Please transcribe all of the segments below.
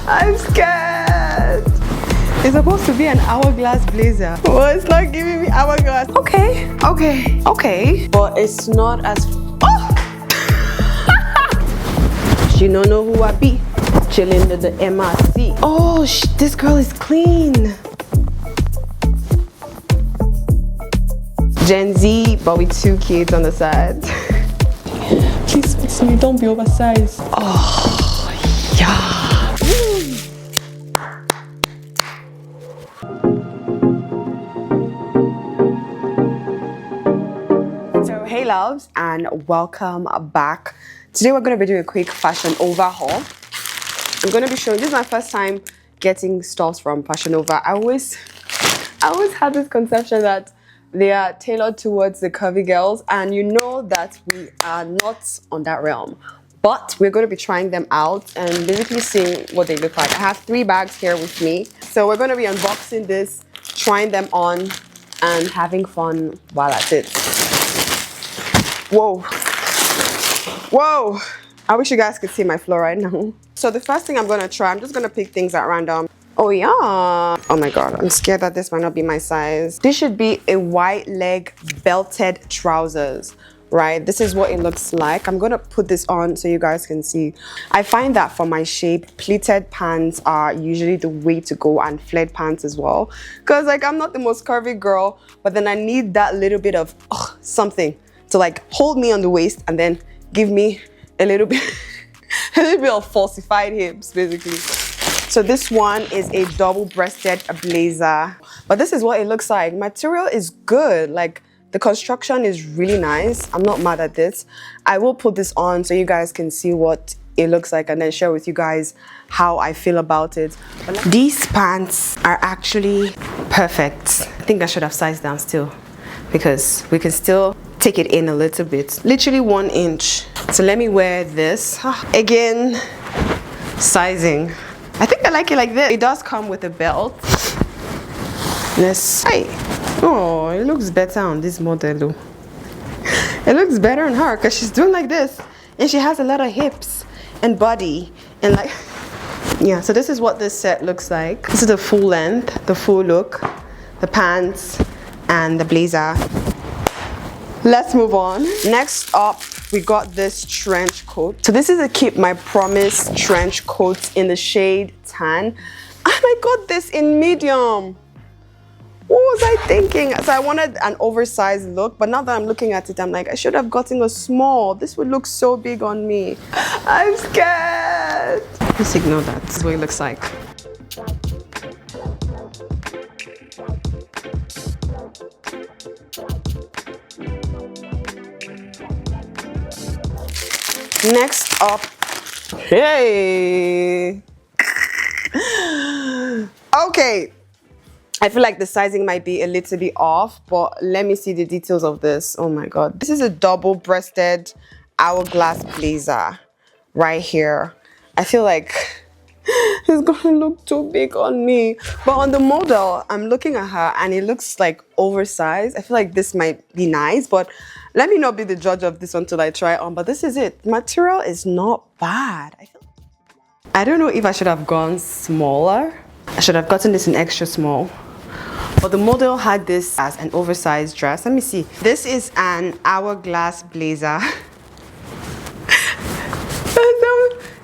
I'm scared. It's supposed to be an hourglass blazer. Well, it's not giving me hourglass. Okay. But it's not as... Oh! She don't know who I be. Chilling to the MRC. Oh, this girl is clean. Gen Z, but with 2 kids on the side. Please fix me, don't be oversized. Oh, yeah. So, hey loves, and welcome back. Today we're going to be doing a quick fashion overhaul. I'm going to be showing, this is my first time getting stuff from Fashion Nova. I always had this conception that they are tailored towards the curvy girls, and you know that we are not on that realm. But we're going to be trying them out and basically seeing what they look like. I have 3 bags here with me. So we're going to be unboxing this, trying them on, and having fun while at it. Whoa. Whoa. I wish you guys could see my floor right now. So the first thing I'm going to try, I'm just going to pick things at random. Oh yeah. Oh my god, I'm scared that this might not be my size. This should be a wide leg belted trousers, right? This is what it looks like. I'm going to put this on so you guys can see. I find that for my shape, pleated pants are usually the way to go, and flared pants as well. Because like I'm not the most curvy girl, but then I need that little bit of something to like hold me on the waist and then give me a little bit of falsified hips basically. So this one is a double-breasted blazer, but this is what it looks like. Material is good, like the construction is really nice. I'm not mad at this. I will put this on so you guys can see what it looks like and then share with you guys how I feel about it. But these pants are actually perfect. I think I should have sized down still because we can still take it in a little bit, literally 1 inch. So let me wear this. Again, sizing. I think I like it like this. It does come with a belt. Let's hey. Oh, it looks better on this model though. It looks better on her because she's doing like this. And she has a lot of hips and body. And like, yeah, so this is what this set looks like. This is the full length, the full look, the pants, and the blazer. Let's move on. Next up, we got this trench coat. So this is a Keep My Promise trench coat in the shade tan. And I got this in medium. What was I thinking? So I wanted an oversized look, but now that I'm looking at it, I'm like, I should have gotten a small. This would look so big on me. I'm scared. Just ignore that. This is what it looks like. Next up, hey. Okay, I feel like the sizing might be a little bit off, but let me see the details of this. Oh my god, this is a double-breasted hourglass blazer right here. I feel like it's gonna look too big on me, but on the model, I'm looking at her and it looks like oversized. I feel like this might be nice, but let me not be the judge of this until I try it on. But this is it. Material is not bad. I don't know if I should have gone smaller. I should have gotten this in extra small. But the model had this as an oversized dress. Let me see. This is an hourglass blazer.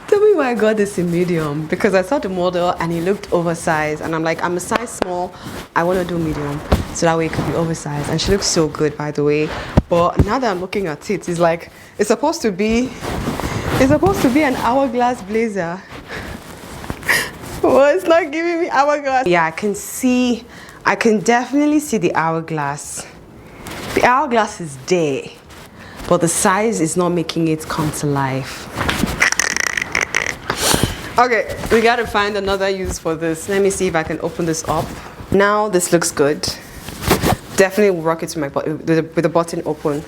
Tell me why I got this in medium. Because I saw the model and it looked oversized. And I'm like, I'm a size small. I want to do medium. So that way it could be oversized. And she looks so good, by the way. But now that I'm looking at it, it's like, it's supposed to be an hourglass blazer. Well, it's not giving me hourglass. Yeah, I can definitely see the hourglass. The hourglass is there, but the size is not making it come to life. Okay, we gotta find another use for this. Let me see if I can open this up. Now this looks good. Definitely will rock it to my with the button open.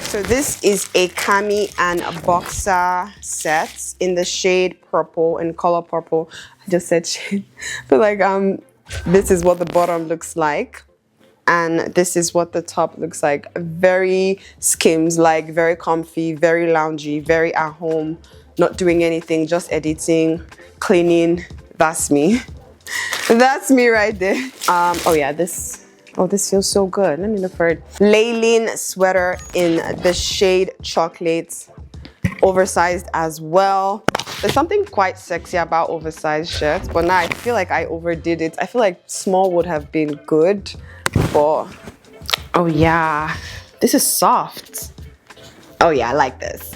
So this is a Cami and Boxer Set in the shade purple, in color purple. I just said shade. But like this is what the bottom looks like. And this is what the top looks like. Very Skims, like very comfy, very loungy, very at home not doing anything, just editing, cleaning. That's me. That's me right there. Oh yeah, this feels so good. Let me look for it. Leilen Sweater in the shade chocolate, oversized as well. There's something quite sexy about oversized shirts, but now I feel like I overdid it. I feel like small would have been good, but oh yeah, this is soft. Oh yeah, I like this.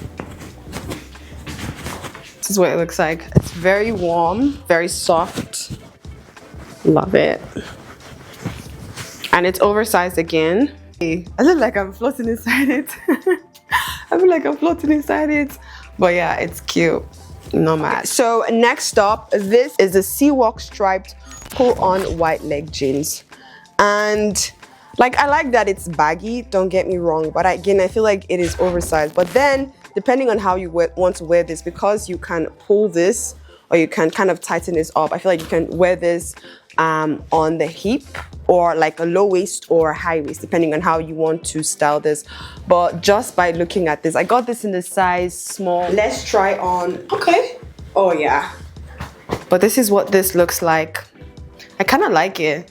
This is what it looks like. It's very warm, very soft. Love it. And it's oversized again. I look like I'm floating inside it. I feel like I'm floating inside it. But yeah, it's cute. No mad. So next up, this is the Sea-Walk striped pull-on white leg jeans. And like, I like that it's baggy, don't get me wrong, but again, I feel like it is oversized. But then, depending on how you want to wear this, because you can pull this or you can kind of tighten this up, I feel like you can wear this on the hip, or like a low waist or high waist, depending on how you want to style this. But just by looking at this, I got this in the size small. Let's try on. Okay. Oh yeah. But this is what this looks like. I kind of like it.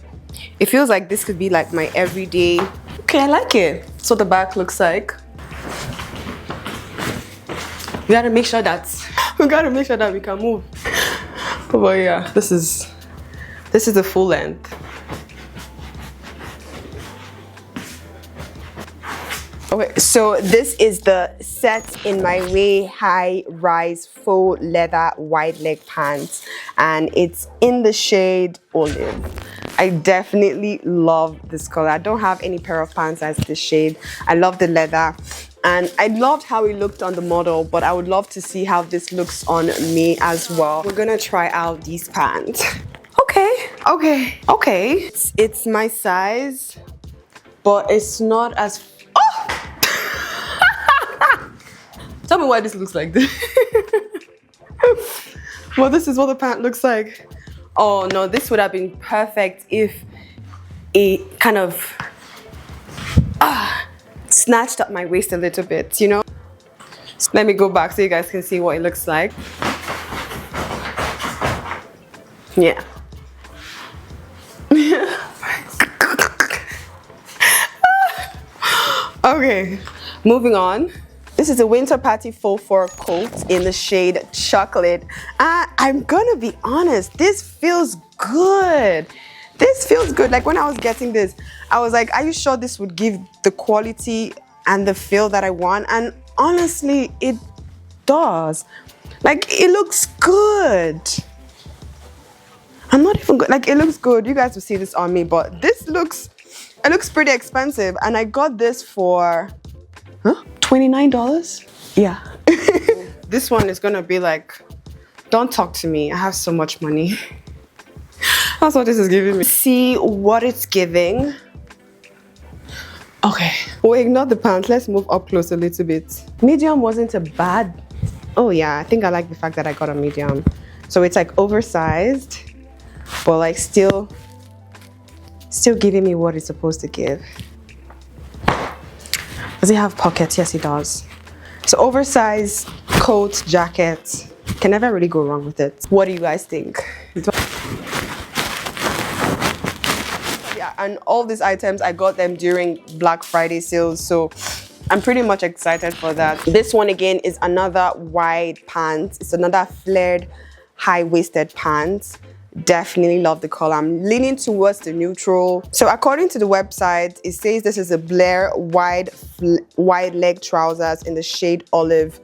It feels like this could be like my everyday. Okay, I like it. That's what the back looks like. We gotta make sure that we can move. But yeah, this is the full length. Okay, so this is the Set in My Way high rise faux leather wide leg pants, and it's in the shade olive. I definitely love this color. I don't have any pair of pants as this shade. I love the leather, and I loved how it looked on the model, but I would love to see how this looks on me as well. We're gonna try out these pants. Okay. It's my size, but it's not as... Oh! Tell me why this looks like this. Well, this is what the pant looks like. Oh no, this would have been perfect if it kind of snatched up my waist a little bit, you know? So let me go back so you guys can see what it looks like. Yeah. Okay, moving on. This is a winter party faux fur coat in the shade chocolate. I'm gonna be honest, this feels good. This feels good. Like when I was getting this, I was like, are you sure this would give the quality and the feel that I want? And honestly, it does. Like, it looks good. I'm not even good. Like, it looks good. You guys will see this on me, but this looks, it looks pretty expensive. And I got this for, $29? Yeah. This one is gonna be like, don't talk to me. I have so much money. That's what this is giving me. See what it's giving. Okay. We'll ignore the pants. Let's move up close a little bit. Medium wasn't a bad. Oh yeah, I think I like the fact that I got a medium. So it's like oversized, but like still giving me what it's supposed to give. Does it have pockets? Yes, it does. So oversized coat, jacket. Can never really go wrong with it. What do you guys think? Yeah, and all these items, I got them during Black Friday sales, so I'm pretty much excited for that. This one again is another wide pants. It's another flared, high-waisted pants. Definitely love the color. I'm leaning towards the neutral. So according to the website, it says this is a Blair wide leg trousers in the shade olive.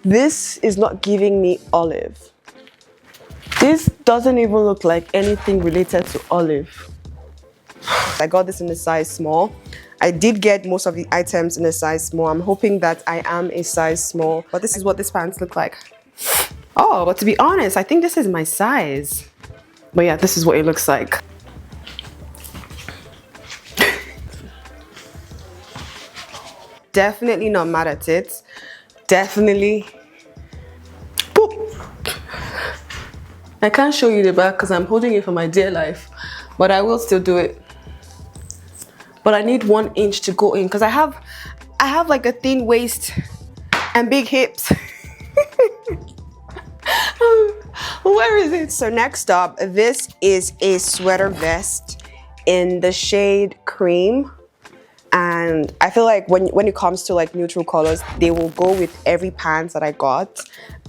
This is not giving me olive. This doesn't even look like anything related to olive. I got this in a size small. I did get most of the items in a size small. I'm hoping that I am a size small, but this is what these pants look like. Oh, but to be honest, I think this is my size. But yeah, this is what it looks like. Definitely not mad at it. Definitely. Boop. I can't show you the back because I'm holding it for my dear life, but I will still do it. But I need 1 inch to go in because I have like a thin waist and big hips. Where is it? So next up, this is a sweater vest in the shade cream. And I feel like when it comes to like neutral colors, they will go with every pants that I got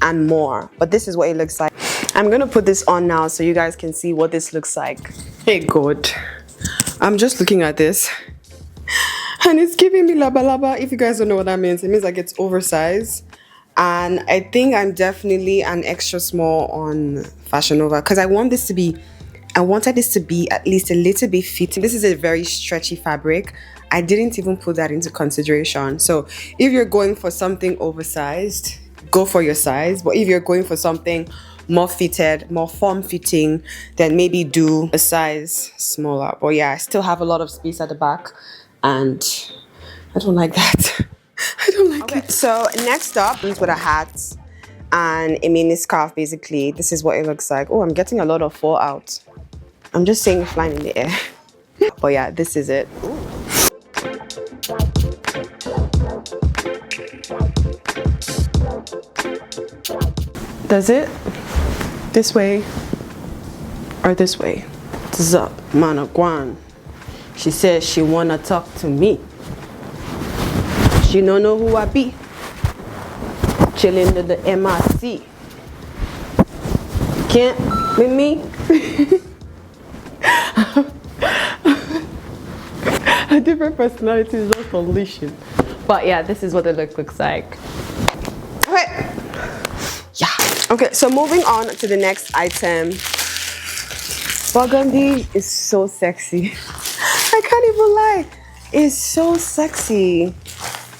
and more. But this is what it looks like. I'm gonna put this on now so you guys can see what this looks like. Hey God, I'm just looking at this and it's giving me laba laba. If you guys don't know what that means, it means like it's oversized. And I think I'm definitely an extra small on Fashion Nova because I wanted this to be at least a little bit fitting. This is a very stretchy fabric. I didn't even put that into consideration. So if you're going for something oversized, go for your size. But if you're going for something more fitted, more form-fitting, then maybe do a size smaller. But yeah, I still have a lot of space at the back and I don't like that. I don't like it. So next up is with a hat and a mini scarf. Basically, this is what it looks like. Oh, I'm getting a lot of fall out. I'm just saying flying in the air. But yeah, this is it. Does it? This way or this way? Zup, Managwan. She says she wanna talk to me. She don't know who I be. Chilling to the MIC. Can't with me. A different personality is just unleashing. But yeah, this is what the look looks like. Okay. Yeah. Okay, so moving on to the next item. Burgundy is so sexy. I can't even lie. It's so sexy.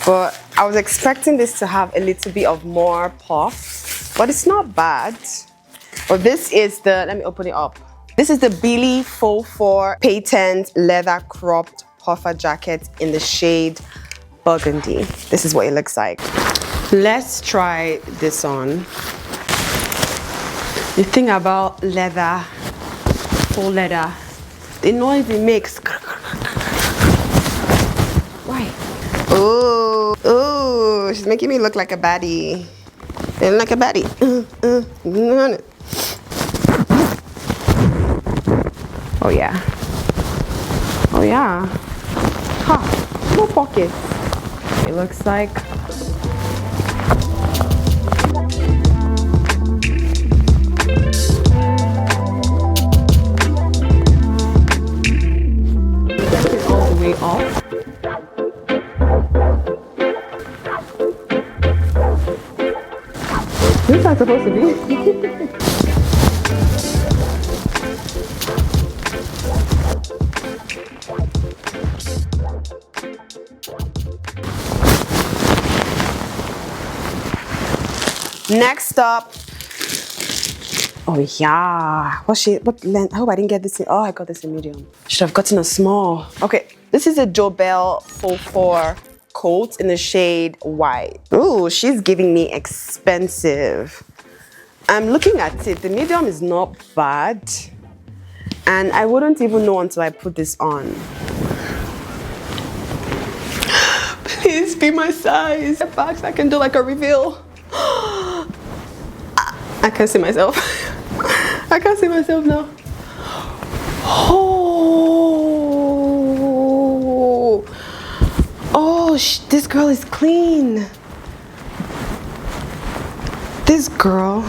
But I was expecting this to have a little bit of more puff, but it's not bad. But this is the, let me open it up. This is the Billy Faux patent leather cropped puffer jacket in the shade burgundy. This is what it looks like. Let's try this on. The thing about leather, faux leather, the noise it makes. Why? Oh, oh, she's making me look like a baddie. Like a baddie. Oh yeah. Oh yeah. Ha, no pockets. It looks like. Take it all the way off. This is not supposed to be. Next up, oh yeah, what length? I hope I didn't get this in, oh, I got this in medium. Should have gotten a small. Okay, this is a Jobel Faux coat in the shade white. Ooh, she's giving me expensive. I'm looking at it, the medium is not bad. And I wouldn't even know until I put this on. Please be my size. Back so I can do like a reveal. I can't see myself. I can't see myself now. Oh, oh, this girl is clean. This girl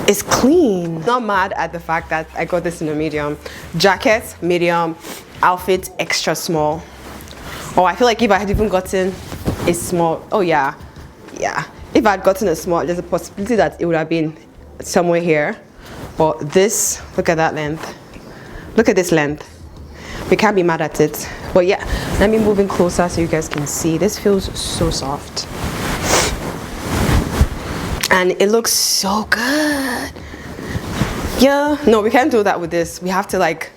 is clean. Not mad at the fact that I got this in a medium. Jacket, medium, outfit, extra small. Oh, I feel like if I had even gotten a small, oh yeah. Yeah, if I had gotten a small, there's a possibility that it would have been somewhere here. But this, look at that length. Look at this length. We can't be mad at it. But yeah, let me move in closer so you guys can see. This feels so soft. And it looks so good. Yeah, no, we can't do that with this. We have to like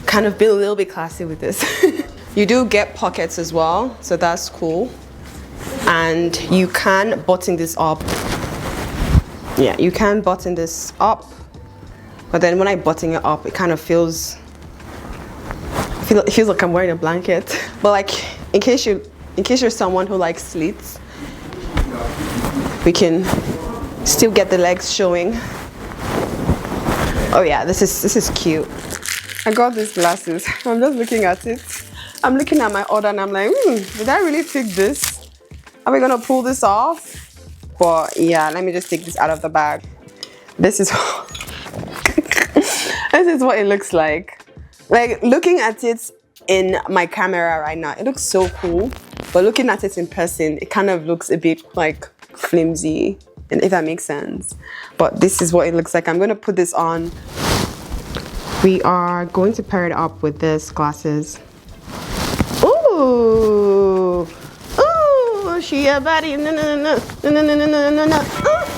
kind of be a little bit classy with this. You do get pockets as well, so that's cool. And you can button this up. Yeah, you can button this up. But then when I button it up, it kind of feels it feels like I'm wearing a blanket. But like in case you're someone who likes slits, we can still get the legs showing. Oh yeah, this is cute. I got these glasses. I'm just looking at it. I'm looking at my order and I'm like, did I really pick this? Are we gonna pull this off? But yeah, let me just take this out of the bag. This is this is what it looks like. Like looking at it in my camera right now, it looks so cool. But looking at it in person, it kind of looks a bit like flimsy, and if that makes sense. But this is what it looks like. I'm gonna put this on. We are going to pair it up with this glasses. Ooh, ooh, she a baddie, no no no no no no no no no.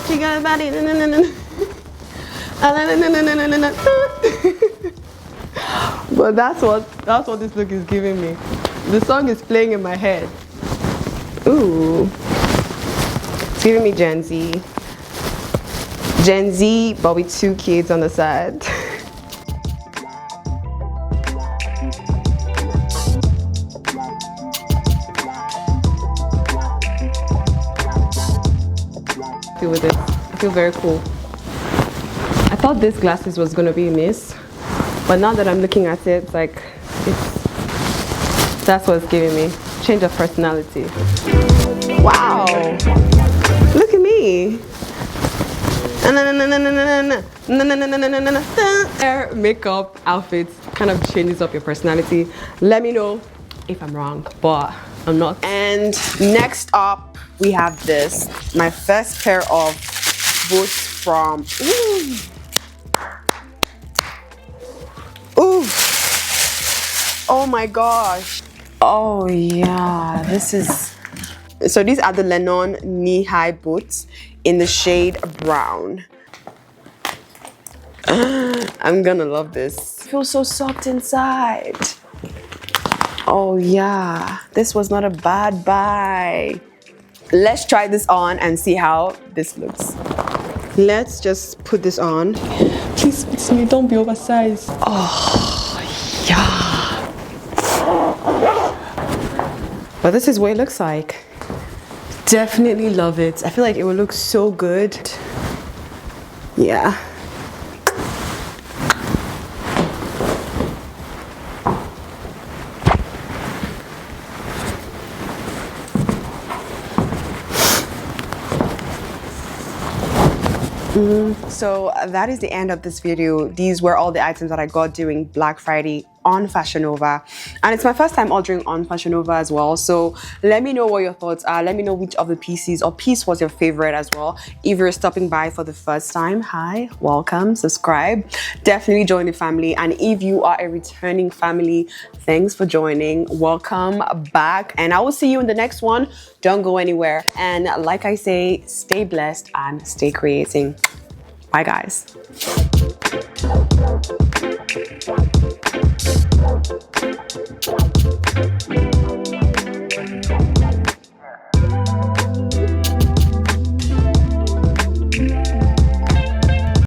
She got a baddie, no no no no. But that's what this look is giving me. The song is playing in my head. Ooh, it's giving me Gen Z, but with 2 kids on the side. With it, I feel very cool. I thought this glasses was gonna be a miss, but now that I'm looking at it, like that's what it's giving me. Change of personality. Wow, look at me. Hair, makeup, outfits kind of changes up your personality. Let me know if I'm wrong, but I'm not. And next up, we have this, my first pair of boots from, ooh, oh my gosh. Oh yeah, this is, so these are the Lennon knee-high boots in the shade brown. I'm gonna love this. It feels so soft inside. Oh yeah, this was not a bad buy. Let's try this on and see how this looks. Let's just put this on. Please fix me, don't be oversized. Oh yeah. But this is what it looks like. Definitely love it. I feel like it will look so good. Yeah. So that is the end of this video. These were all the items that I got during Black Friday on Fashion Nova, and it's my first time ordering on Fashion Nova as well. So let me know what your thoughts are. Let me know which of the pieces or piece was your favorite as well. If you're stopping by for the first time, hi, welcome, subscribe, definitely join the family. And if you are a returning family, thanks for joining, welcome back, and I will see you in the next one. Don't go anywhere, and like I say, stay blessed and stay creating. Bye guys.